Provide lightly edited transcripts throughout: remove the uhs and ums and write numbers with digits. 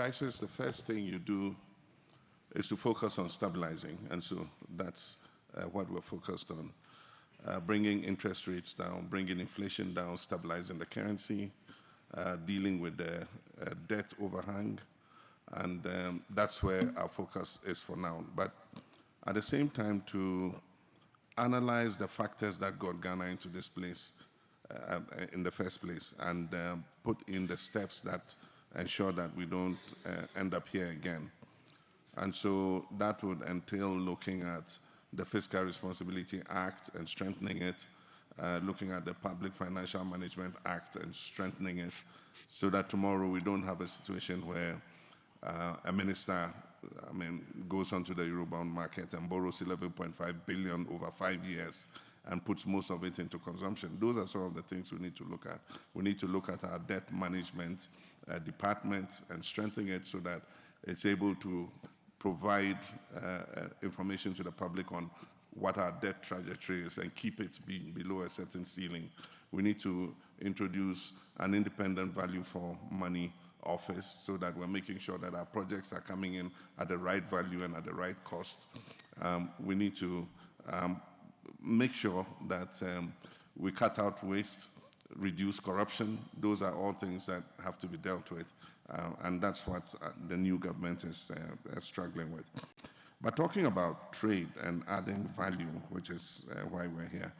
crisis, the first thing you do is to focus on stabilizing, and so that's what we're focused on. Bringing interest rates down, bringing inflation down, stabilizing the currency, dealing with the debt overhang, and that's where our focus is for now. But at the same time, to analyze the factors that got Ghana into this place in the first place, and put in the steps that ensure that we don't end up here again. And so that would entail looking at the Fiscal Responsibility Act and strengthening it, looking at the Public Financial Management Act and strengthening it, so that tomorrow we don't have a situation where a minister, goes onto the Eurobond market and borrows 11.5 billion over 5 years and puts most of it into consumption. Those are some of the things we need to look at. We need to look at our debt management department and strengthen it so that it's able to provide information to the public on what our debt trajectory is and keep it being below a certain ceiling. We need to introduce an independent value for money office so that we're making sure that our projects are coming in at the right value and at the right cost. We need to make sure that we cut out waste, reduce corruption. Those are all things that have to be dealt with. And that's what the new government is struggling with. But talking about trade and adding value, which is why we're here,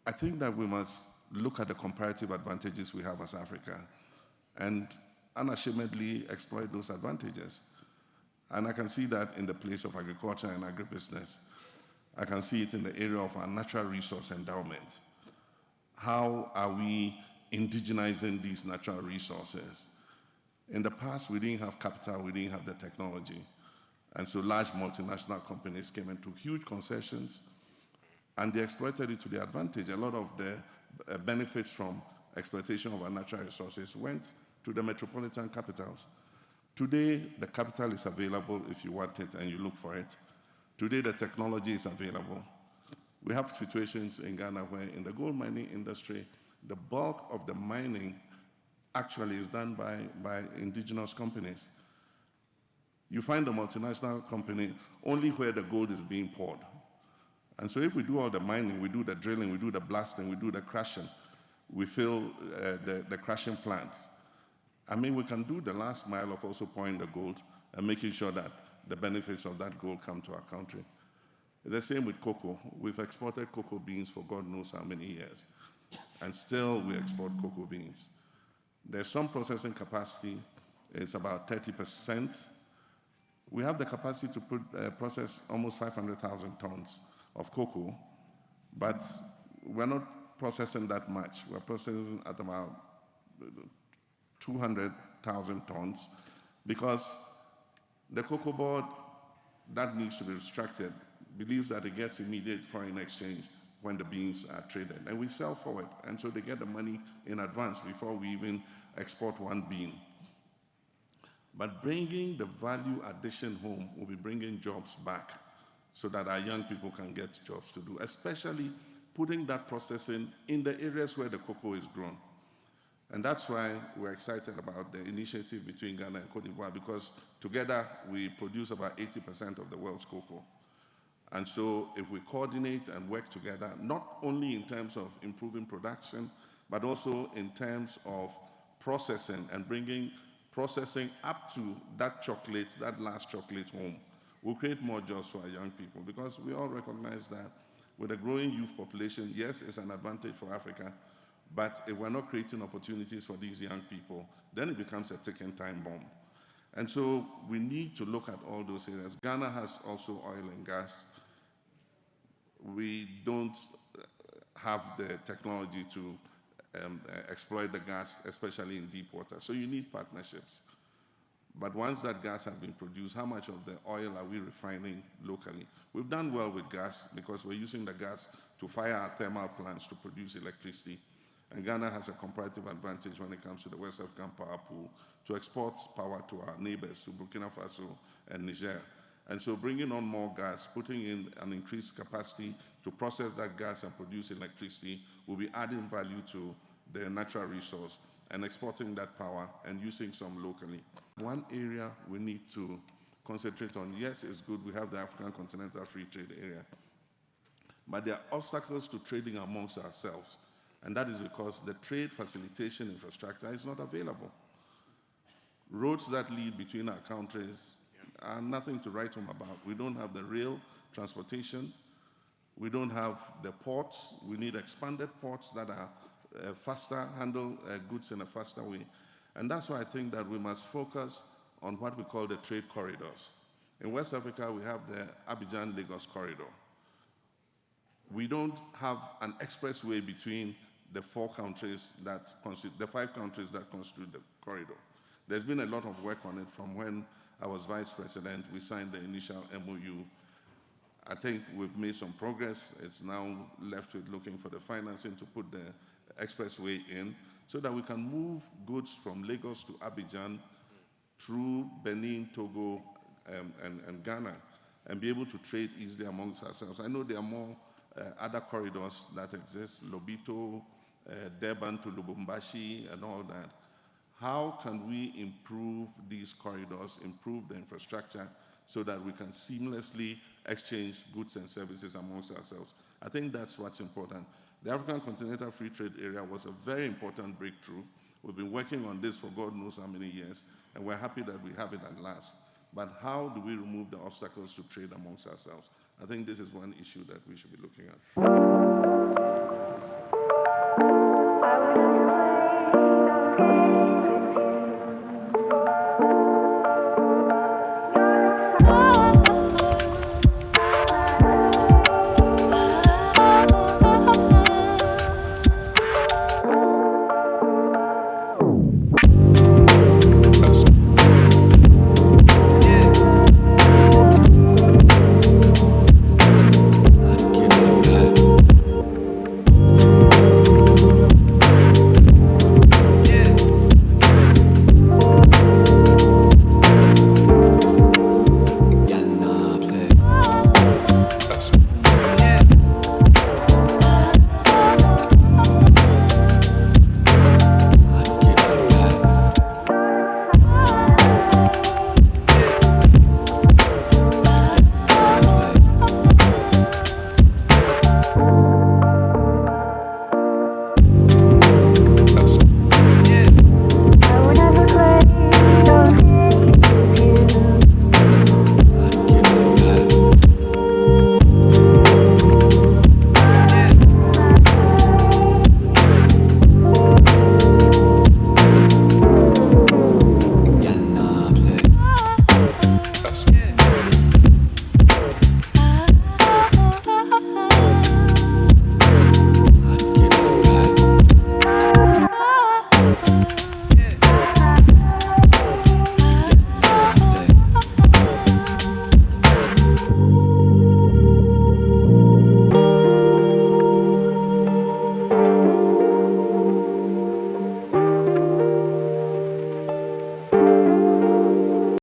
I think that we must look at the comparative advantages we have as Africa and unashamedly exploit those advantages. And I can see that in the place of agriculture and agribusiness. I can see it in the area of our natural resource endowment. How are we indigenizing these natural resources? In the past, we didn't have capital, we didn't have the technology. And so large multinational companies came and took huge concessions, and they exploited it to their advantage. A lot of the benefits from exploitation of our natural resources went to the metropolitan capitals. Today, the capital is available if you want it and you look for it. Today, the technology is available. We have situations in Ghana where in the gold mining industry, the bulk of the mining actually is done by indigenous companies. You find a multinational company only where the gold is being poured. And so if we do all the mining, we do the drilling, we do the blasting, we do the crushing, we fill the crushing plants. We can do the last mile of also pouring the gold and making sure that the benefits of that gold come to our country. The same with cocoa. We've exported cocoa beans for God knows how many years, and still we export cocoa beans. There's some processing capacity, it's about 30%. We have the capacity to process almost 500,000 tons of cocoa, but we're not processing that much. We're processing at about 200,000 tons because the cocoa board that needs to be extracted believes that it gets immediate foreign exchange when the beans are traded, and we sell for it, and so they get the money in advance before we even export one bean. But bringing the value addition home will be bringing jobs back so that our young people can get jobs to do, especially putting that processing in the areas where the cocoa is grown. And that's why we're excited about the initiative between Ghana and Cote d'Ivoire, because together we produce about 80% of the world's cocoa. And so if we coordinate and work together, not only in terms of improving production, but also in terms of processing and bringing processing up to that chocolate, that last chocolate home, will create more jobs for our young people, because we all recognize that with a growing youth population, yes, it's an advantage for Africa, but if we're not creating opportunities for these young people, then it becomes a ticking time bomb. And so we need to look at all those areas. Ghana has also oil and gas. We don't have the technology to exploit the gas, especially in deep water. So you need partnerships. But once that gas has been produced, how much of the oil are we refining locally? We've done well with gas because we're using the gas to fire our thermal plants to produce electricity. And Ghana has a comparative advantage when it comes to the West African power pool to export power to our neighbors, to Burkina Faso and Niger. And so bringing on more gas, putting in an increased capacity to process that gas and produce electricity will be adding value to the natural resource and exporting that power and using some locally. One area we need to concentrate on, yes, it's good we have the African Continental Free Trade Area, but there are obstacles to trading amongst ourselves, and that is because the trade facilitation infrastructure is not available. Roads that lead between our countries are nothing to write home about. We don't have the rail transportation. We don't have the ports. We need expanded ports that are faster, handle goods in a faster way. And that's why I think that we must focus on what we call the trade corridors. In West Africa, we have the Abidjan-Lagos corridor. We don't have an expressway between the 5 countries that constitute the corridor. There's been a lot of work on it from when I was vice president. We signed the initial MOU. I think we've made some progress. It's now left with looking for the financing to put the expressway in so that we can move goods from Lagos to Abidjan through Benin, Togo, and Ghana, and be able to trade easily amongst ourselves. I know there are more other corridors that exist, Lobito, Durban to Lubumbashi, and all that. How can we improve these corridors, improve the infrastructure, so that we can seamlessly exchange goods and services amongst ourselves? I think that's what's important. The African Continental Free Trade Area was a very important breakthrough. We've been working on this for God knows how many years, and we're happy that we have it at last. But how do we remove the obstacles to trade amongst ourselves? I think this is one issue that we should be looking at.